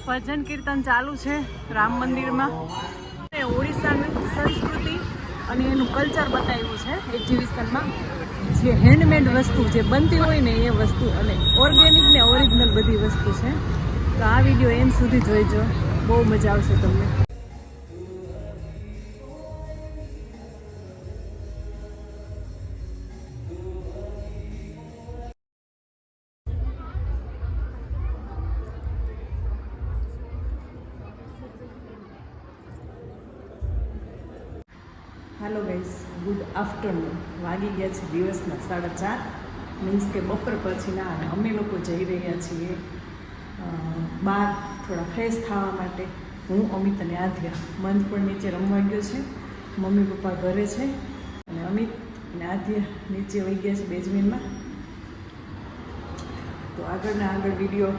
ભજન કીર્તન ચાલુ છે રામ મંદિરમાં. ઓડિશાની સંસ્કૃતિ અને એનું કલ્ચર બતાવ્યું છે એક્ઝિબિશનમાં. જે હેન્ડમેડ વસ્તુ જે બનતી હોય ને એ વસ્તુ અને ઓર્ગેનિક ને ઓરિજિનલ બધી વસ્તુ છે. તો આ વિડીયો એન્ડ સુધી જોઈજો, બહુ મજા આવશે તમને. Hello guys, good afternoon. વાગી ગયા છે દિવસના 4:30, મીન્સ કે બપોર પછીના. અને અમે લોકો જઈ રહ્યા છીએ બહાર થોડા ફ્રેશ થવા માટે. હું, અમિત અને આધ્યા. મંદ પણ નીચે રમવા ગયો છે, મમ્મી પપ્પા ઘરે છે અને અમિત અને આધ્યા નીચે વહી ગયા છે બેઝમેન્ટમાં. તો આગળના આગળ વિડીયો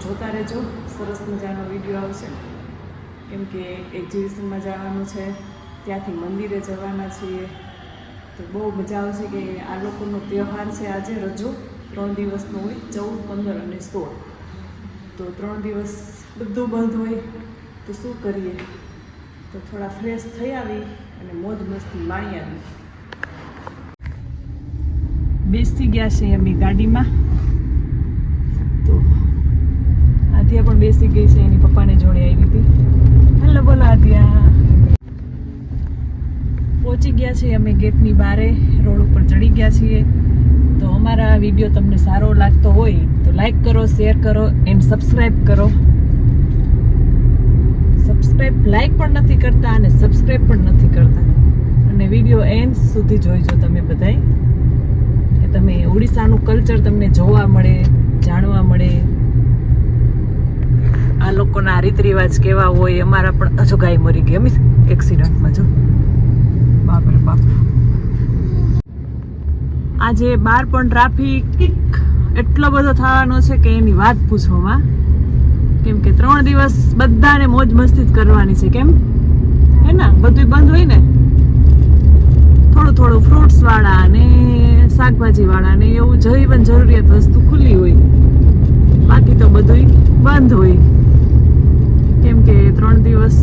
જોતા રહેજો, સરસ મજાનો વિડીયો આવશે. કેમ કે એક્ઝિબિશનમાં જવાનું છે, ત્યાંથી મંદિરે જવાના છીએ. તો બહુ મજા આવશે કે આ લોકોનો તહેવાર છે આજે. રજો 3 દિવસનો હોય, 14, 15 અને 16. તો 3 દિવસ બધું બંધ હોય તો શું કરીએ, તો થોડા ફ્રેશ થઈ આવી અને મોજ મસ્તી માણી આવી. બેસી ગયા છે એમની ગાડીમાં. તો આધ્યા પણ બેસી ગઈ છે, એની પપ્પાને જોડે આવી હતી. હેલો બોલો આધ્યા. પહોંચી ગયા છીએ અમે ગેટની બારે, રોડ ઉપર ચડી ગયા છીએ. તો અમારા વિડીયો તમને સારો લાગતો હોય તો લાઈક કરો, શેર કરો એન્ડ સબસ્ક્રાઈબ કરો. લાઈક પણ નથી કરતા અને સબસ્ક્રાઈબ પણ નથી કરતા. અને વિડીયો એન્ડ સુધી જોઈજો તમે બધાય, કે તમે ઓડિશાનું કલ્ચર તમને જોવા મળે, જાણવા મળે. આ લોકોના રીત રિવાજ કેવા હોય. અમારા પણ હજુ ગાય મરી ગઈ અમિત એક્સિડન્ટમાં. જો બાપરે બાપ. આજે બહાર પણ ટ્રાફિક એટલો બધો થવાનો છે કે એની વાત પૂછવામાં. કેમ કે 3 દિવસ બધાને મોજ મસ્તી જ કરવાની છે. કેમ હે ને, બધું બંધ હોય ને. થોડું ફ્રૂટ્સ વાળા ને શાકભાજી વાળા ને એવું જીવન જરૂરિયાત વસ્તુ ખુલ્લી હોય, બાકી તો બધું બંધ હોય. કેમ કે 3 દિવસ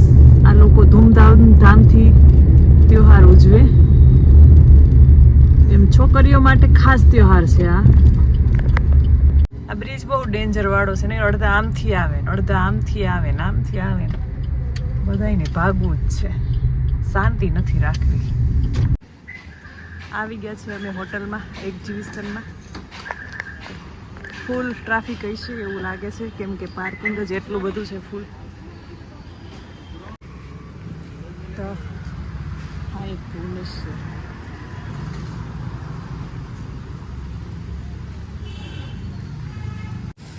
આ લોકો ધૂમધામથી તહેવાર ઉજવે. એમ છોકરીઓ માટે ખાસ તહેવાર છે આ. આ બ્રિજ બહુ ડેન્જર વાળો છે ને. અડધા આમથી આવે ને અડધા આમથી આવે ને આમથી આવે ને. બધાને ભાગવું જ છે, શાંતિ નથી રાખવી. આવી ગયા છે અમે હોટલમાં, એક્ઝિબિશનમાં. ફૂલ ટ્રાફિક હશે એવું લાગે છે, કેમ કે પાર્કિંગ જ એટલું બધું છે ફૂલ. તો આ એક ભુવનેશ્વર.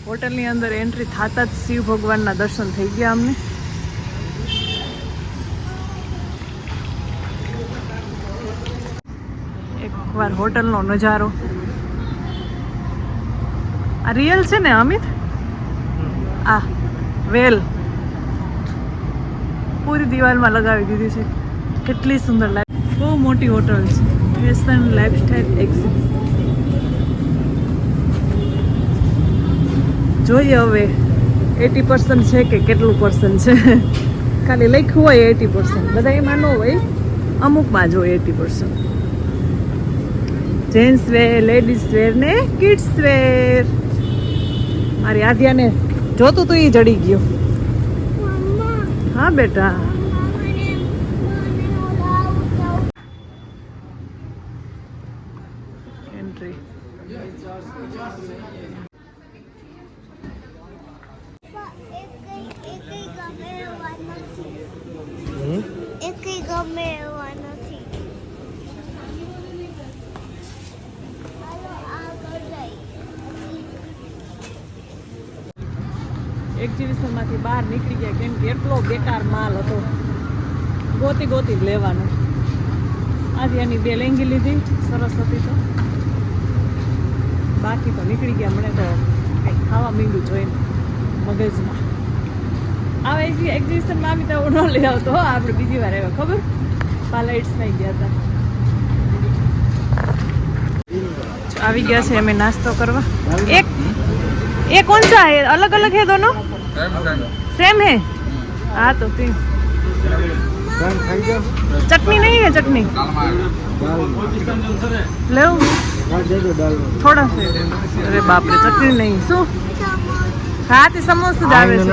હોટલની અંદર એન્ટ્રી થતા જ શિવ ભગવાનના દર્શન થઈ ગયા અમને. એકવાર હોટલનો નજારો. આ રિયલ છે ને અમિત? આ વેલ પૂરી દિવાલમાં લગાવી દીધી છે. કેટલી સુંદર લાગે. બહુ મોટી હોટલ છે. Fashion lifestyle exhibition. જોઈએ હવે 80% છે કે કેટલું % છે. ખાલી લખ્યું હોય 80%, બધા એમાં ન હોય, અમુકમાં જ હોય 80%. જેન્ટ્સ વેર, લેડીઝ વેર ને કિડ્સ વેર. મારી આધ્યાને જોતું તું એ જડી ગયો. હા બેટા. એન્ટ્રી. એક્ઝિબિશનમાંથી બહાર નીકળી ગયા, કેમ કે એટલો બેકાર માલ હતો. ગોતી જ લેવાનું. આજે એની 2 લેંગી લીધી, સરસ હતી. તો બાકી તો નીકળી ગયા. મને તો કંઈક ખાવા માંડ્યું જોઈને મગજમાં. આવે એક્ઝિબિશનમાં આવી તો હું ન લઈ આવતો. આપણે બીજી વાર આવ્યા, ખબર પાલાઇટ્સ નહીં ગયા હતા. આવી ગયા છે અમે નાસ્તો કરવા. एक कौन सा है, अलग अलग है दोनों? सेम है हाँ तो फिर चटनी नहीं है चटनी ले थोड़ा से अरे बाप रे चटनी नहीं શું હા તે સમોસું જ આવે છે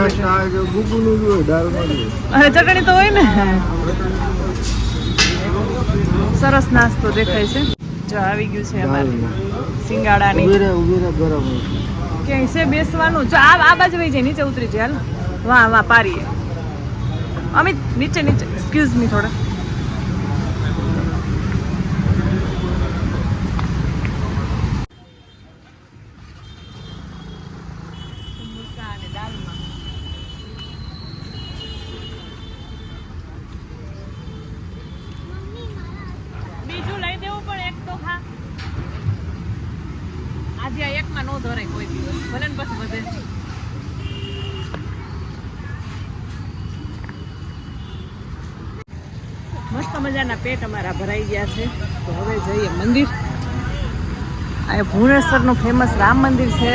અરે ચટણી તો હોય ને સરસ નાસ્તો દેખાય છે જો આવી ગયું છે અમારે સિંગાડાની ક્યાંય છે બેસવાનું જો આ બાજુ વહી જાય નીચે ઉતરી જાય હાલ વાહ વાહ પારીએ અમિત નીચે નીચે એક્સક્યુઝ મી થોડા સમોસા અને દાલમાં બીજું લઈ દેવું પણ એક તો ખા આજે આ એકમાં નો ધરાય કોઈ દિવસ ભલે ને પછી વધે મસ્ત મજાના પેટ અમારા ભરાઈ ગયા છે તો હવે જઈએ મંદિર આ ભુવનેશ્વરનું ફેમસ રામ મંદિર છે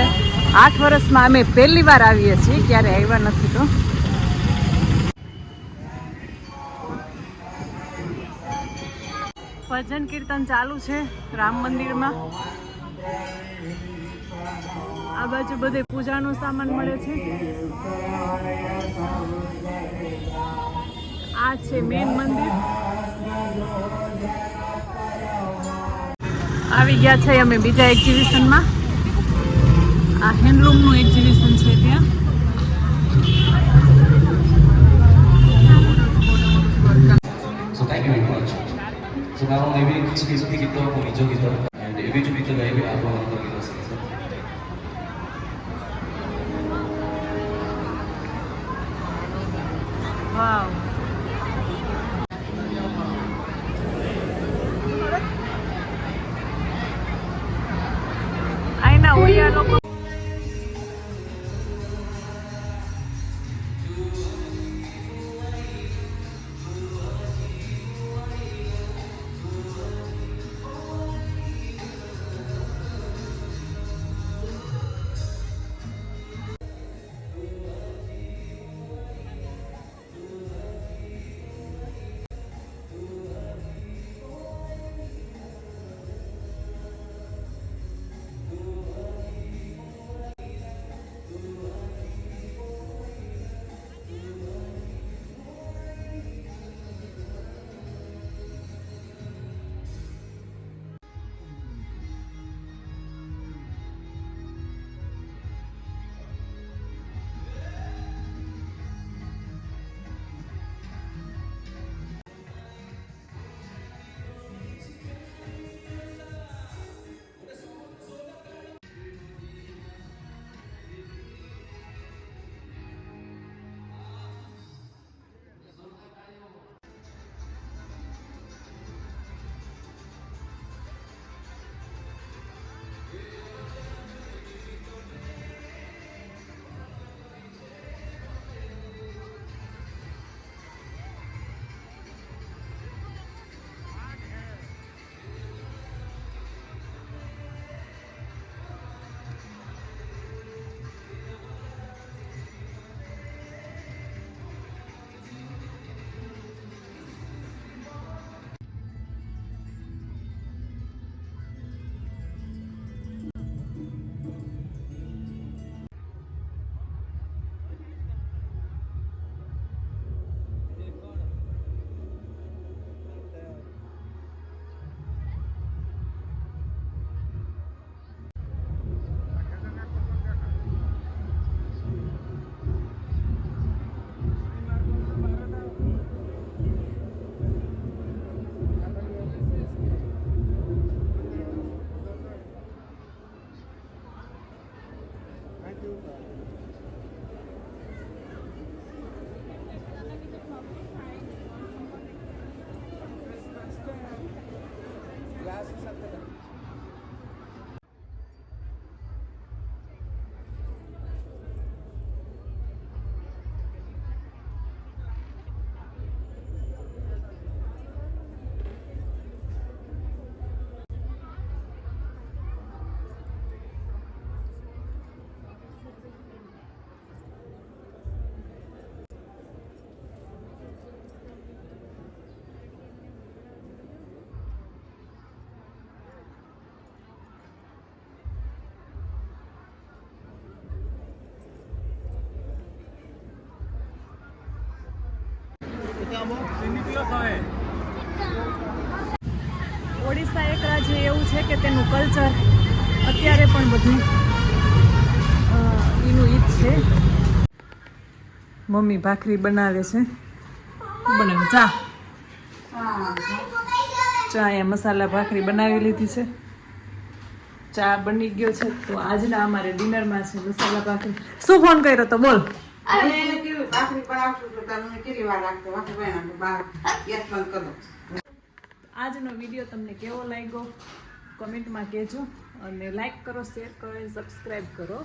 8 વર્ષમાં અમે પહેલી વાર આવીએ છીએ ક્યારે આવ્યા નથી તો ભજન કીર્તન ચાલુ છે રામ મંદિરમાં આ બાજુ બધે પૂજાનો સામાન મળે છે આ છે મેન મંદિર આવી ગયા છે અમે બીજા એક્ઝિબિશનમાં આ હેન્ડલૂમનું એક્ઝિબિશન છે ત્યાં So thank you very much. So now maybe speak it up for each other and every to be the way we are going to get us. વાવ આઈના ઓડિયા લોકો ઓડિશા એક રાજ્ય એવું છે કે તેનું કલ્ચર અત્યારે પણ બધું એનું ઈજ છે. મમ્મી ભાખરી બનાવે છે. બનાવે ચા અહીંયા મસાલા ભાખરી બનાવી લીધી છે. ચા બની ગયો છે. તો આજના અમારે ડિનરમાં છે મસાલા ભાખરી. શું ફોન કર્યો તો બોલ. આજનો વિડીયો તમને કેવો લાગ્યો કમેન્ટમાં કહેજો અને લાઈક કરો, શેર કરો, સબસ્ક્રાઈબ કરો.